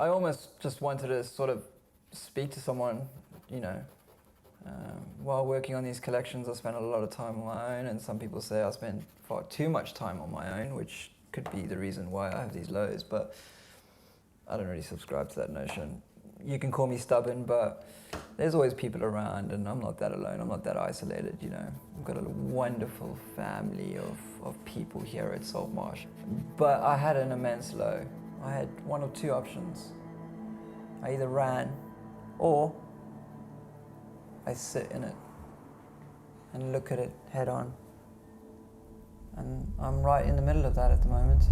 I almost just wanted to sort of speak to someone, you know. While working on these collections, I spent a lot of time on my own, and some people say I spend far too much time on my own, which could be the reason why I have these lows, but I don't really subscribe to that notion. You can call me stubborn, but there's always people around, and I'm not that alone, I'm not that isolated, you know. I've got a wonderful family of people here at Saltmarsh. But I had an immense low. I had one or two options. I either ran, or I sit in it and look at it head on. And I'm right in the middle of that at the moment.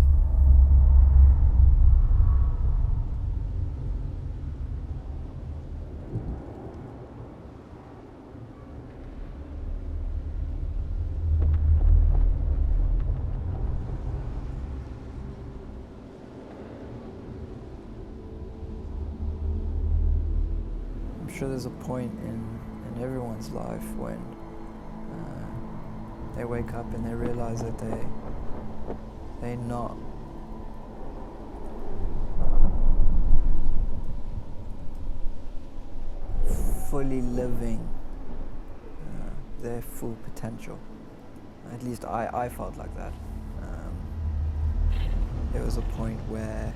I'm sure there's a point in everyone's life when they wake up and they realize that they're not fully living their full potential. At least I felt like that. There was a point where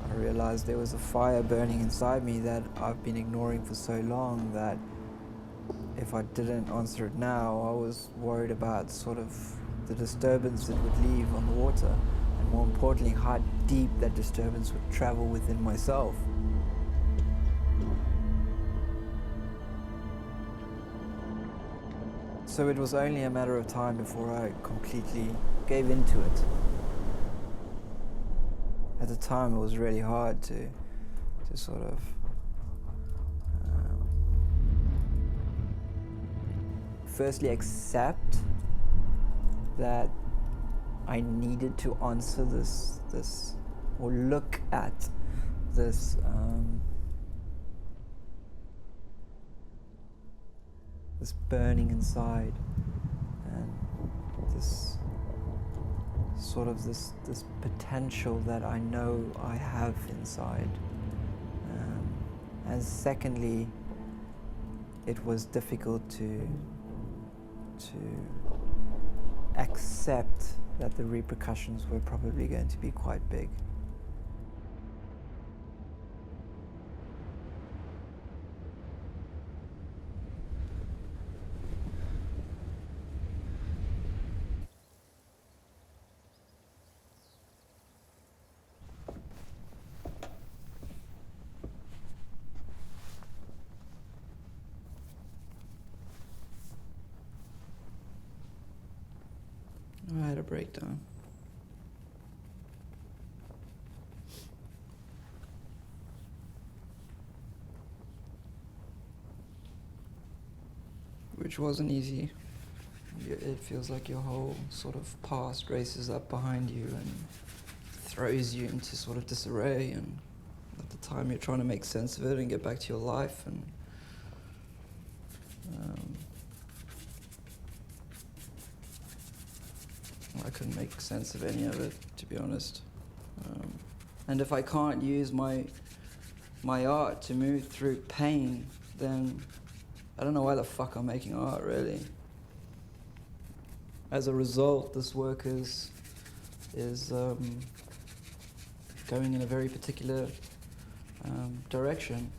I realized there was a fire burning inside me that I've been ignoring for so long that if I didn't answer it now, I was worried about sort of the disturbance it would leave on the water, and more importantly, how deep that disturbance would travel within myself. So it was only a matter of time before I completely gave into it. At the time, it was really hard to sort of firstly accept that I needed to answer this or look at this this burning inside, and this sort of this potential that I know I have inside. And secondly, it was difficult to accept that the repercussions were probably going to be quite big. I had a breakdown. Which wasn't easy. It feels like your whole sort of past races up behind you and throws you into sort of disarray, and at the time you're trying to make sense of it and get back to your life, and I couldn't make sense of any of it, to be honest. And if I can't use my art to move through pain, then I don't know why the fuck I'm making art, really. As a result, this work is going in a very particular direction.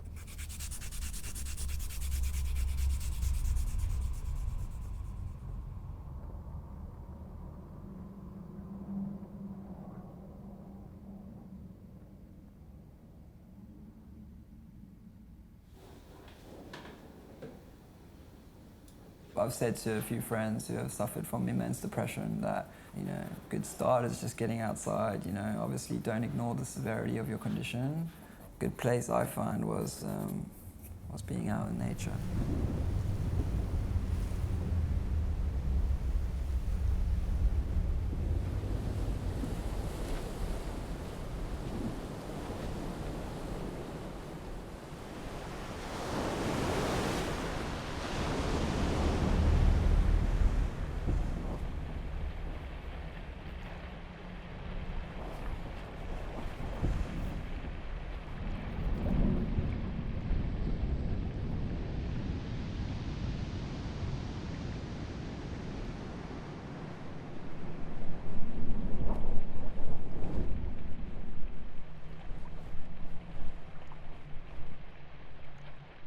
I've said to a few friends who have suffered from immense depression that, you know, a good start is just getting outside, you know, obviously don't ignore the severity of your condition. A good place I found was being out in nature.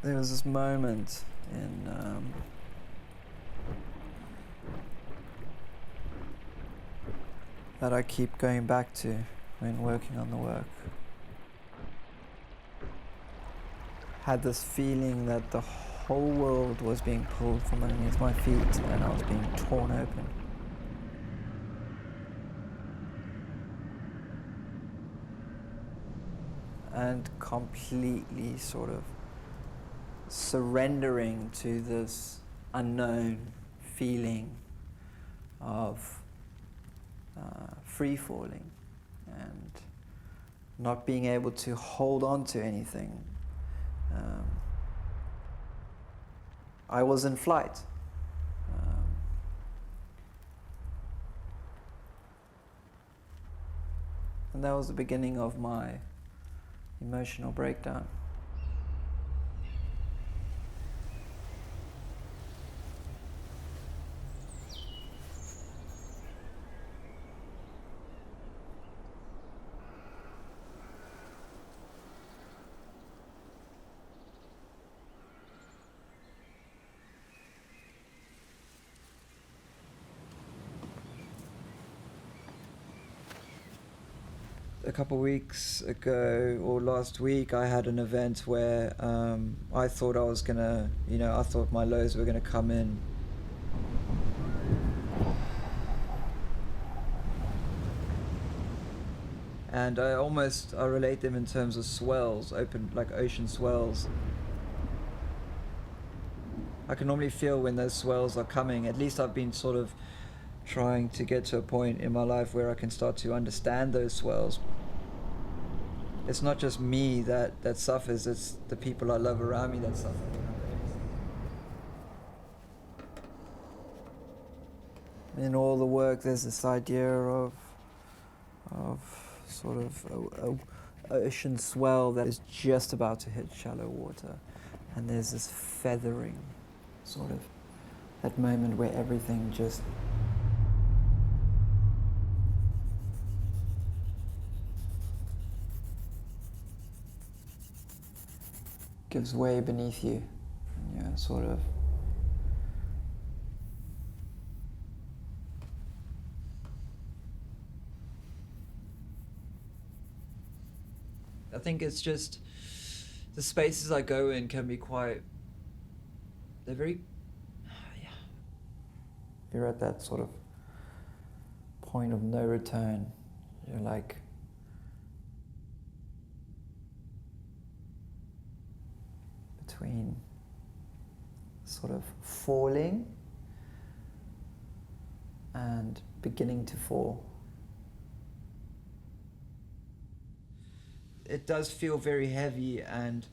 there was this moment in that I keep going back to when working on the work. Had this feeling that the whole world was being pulled from underneath my feet and I was being torn open. And completely sort of surrendering to this unknown feeling of free falling and not being able to hold on to anything. I was in flight. And that was the beginning of my emotional breakdown. A couple of weeks ago, or last week, I had an event where I thought I was gonna, I thought my lows were gonna come in. And I relate them in terms of swells, open, like ocean swells. I can normally feel when those swells are coming. At least I've been sort of trying to get to a point in my life where I can start to understand those swells. It's not just me that suffers, it's the people I love around me that suffer. In all the work, there's this idea of sort of a ocean swell that is just about to hit shallow water, and there's this feathering, sort of that moment where everything just gives way beneath you, and you're sort of I think it's just the spaces I go in can be they're very, yeah. You're at that sort of point of no return. You're like, between sort of falling and beginning to fall. It does feel very heavy, and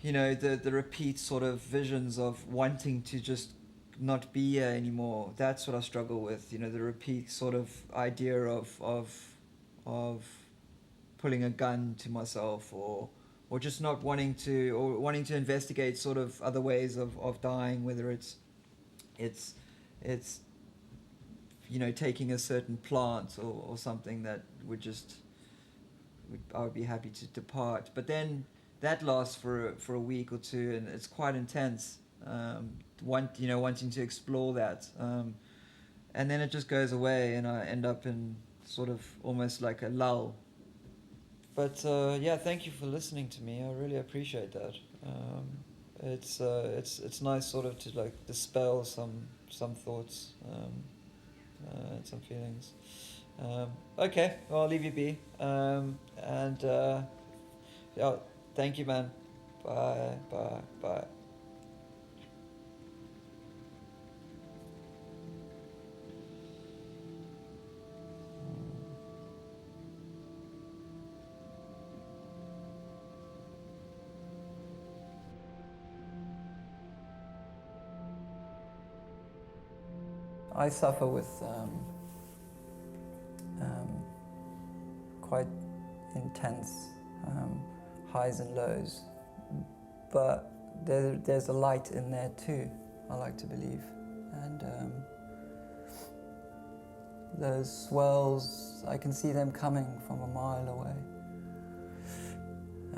the repeat sort of visions of wanting to just not be here anymore. That's what I struggle with. The repeat sort of idea of pulling a gun to myself, or just not wanting to investigate sort of other ways of dying, whether it's taking a certain plant or something that I would be happy to depart. But then that lasts for a week or two, and it's quite intense. Wanting to explore that, and then it just goes away, and I end up in sort of almost like a lull. But thank you for listening to me. I really appreciate that. It's nice sort of to like dispel some thoughts, and some feelings. Okay, well, I'll leave you be. Thank you, man. Bye. I suffer with quite intense highs and lows, but there's a light in there too, I like to believe. And those swells, I can see them coming from a mile away.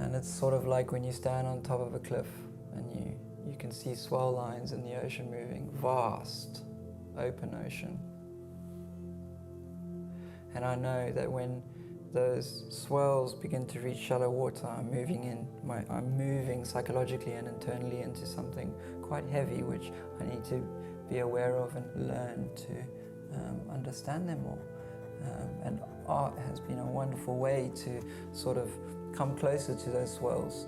And it's sort of like when you stand on top of a cliff and you can see swell lines in the ocean moving, vast, open ocean. And I know that when those swells begin to reach shallow water, I'm moving psychologically and internally into something quite heavy, which I need to be aware of and learn to understand them more. And art has been a wonderful way to sort of come closer to those swells.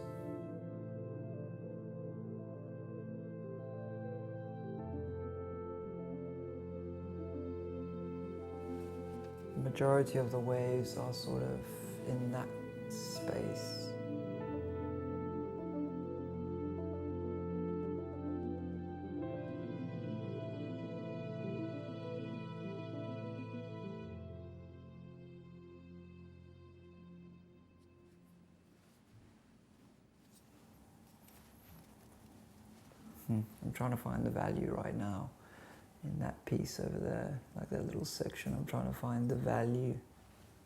The majority of the waves are sort of in that space. I'm trying to find the value right now in that piece over there, like that little section. I'm trying to find the value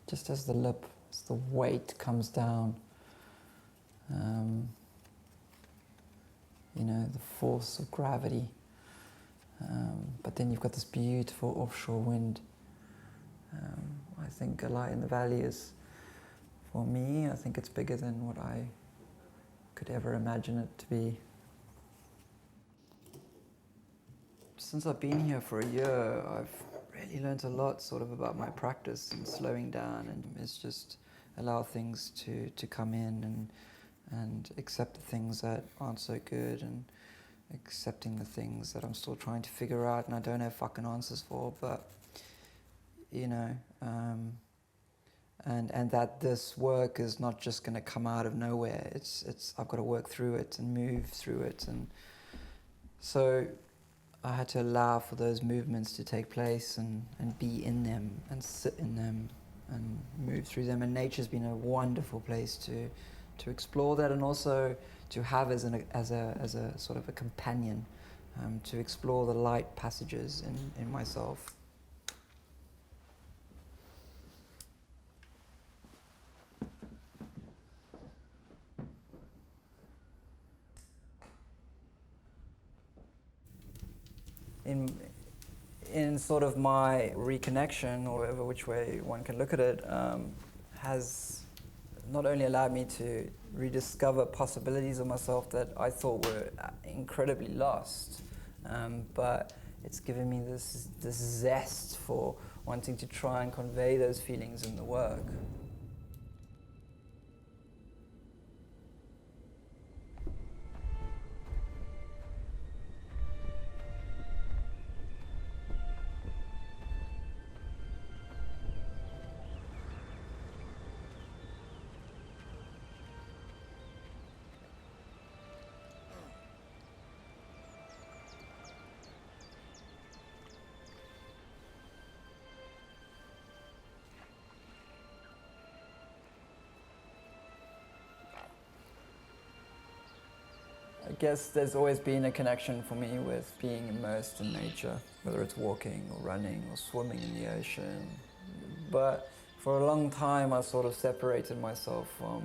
just as the lip, as the weight comes down. You know, the force of gravity. But then you've got this beautiful offshore wind. I think a light in the valley is, for me, I think it's bigger than what I could ever imagine it to be. Since I've been here for a year, I've really learned a lot sort of about my practice and slowing down, and it's just allow things to come in and accept the things that aren't so good, and accepting the things that I'm still trying to figure out and I don't have fucking answers for, but you know, and that this work is not just going to come out of nowhere. It's I've got to work through it and move through it, and so I had to allow for those movements to take place and be in them and sit in them and move through them. And nature's been a wonderful place to explore that, and also to have as a sort of a companion, to explore the light passages in myself. In sort of my reconnection, or whatever which way one can look at it, has not only allowed me to rediscover possibilities of myself that I thought were incredibly lost, but it's given me this zest for wanting to try and convey those feelings in the work. I guess there's always been a connection for me with being immersed in nature, whether it's walking or running or swimming in the ocean. But for a long time I sort of separated myself from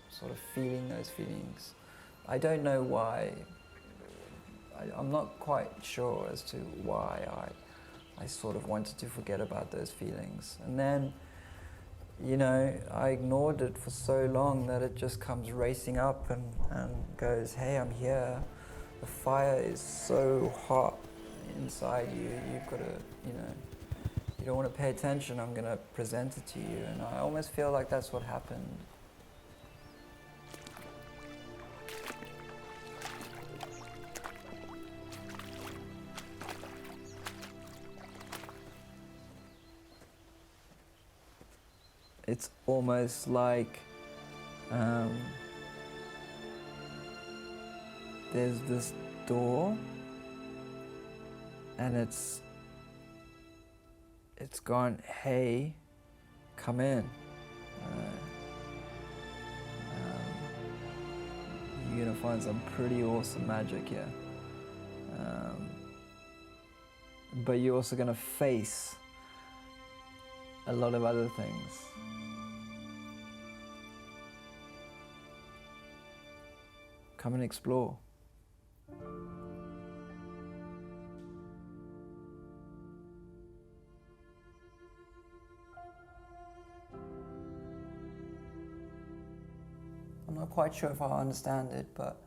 sort of feeling those feelings. I don't know why. I'm not quite sure as to why I sort of wanted to forget about those feelings. And then, you know, I ignored it for so long that it just comes racing up and goes, hey, I'm here. The fire is so hot inside you. You've got to, you know, you don't want to pay attention. I'm going to present it to you. And I almost feel like that's what happened. It's almost like there's this door, and it's gone, hey, come in. You're gonna find some pretty awesome magic here. But you're also gonna face a lot of other things. come and explore. I'm not quite sure if I understand it, but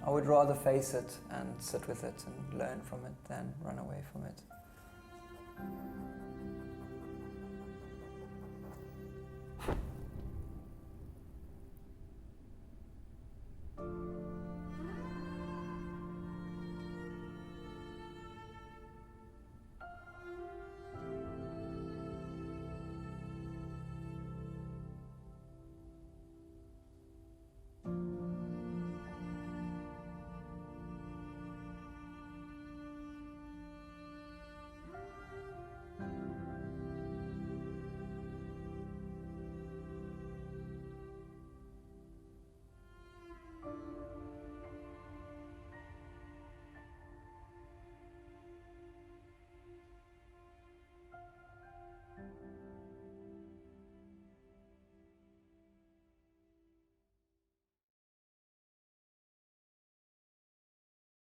I would rather face it and sit with it and learn from it than run away from it.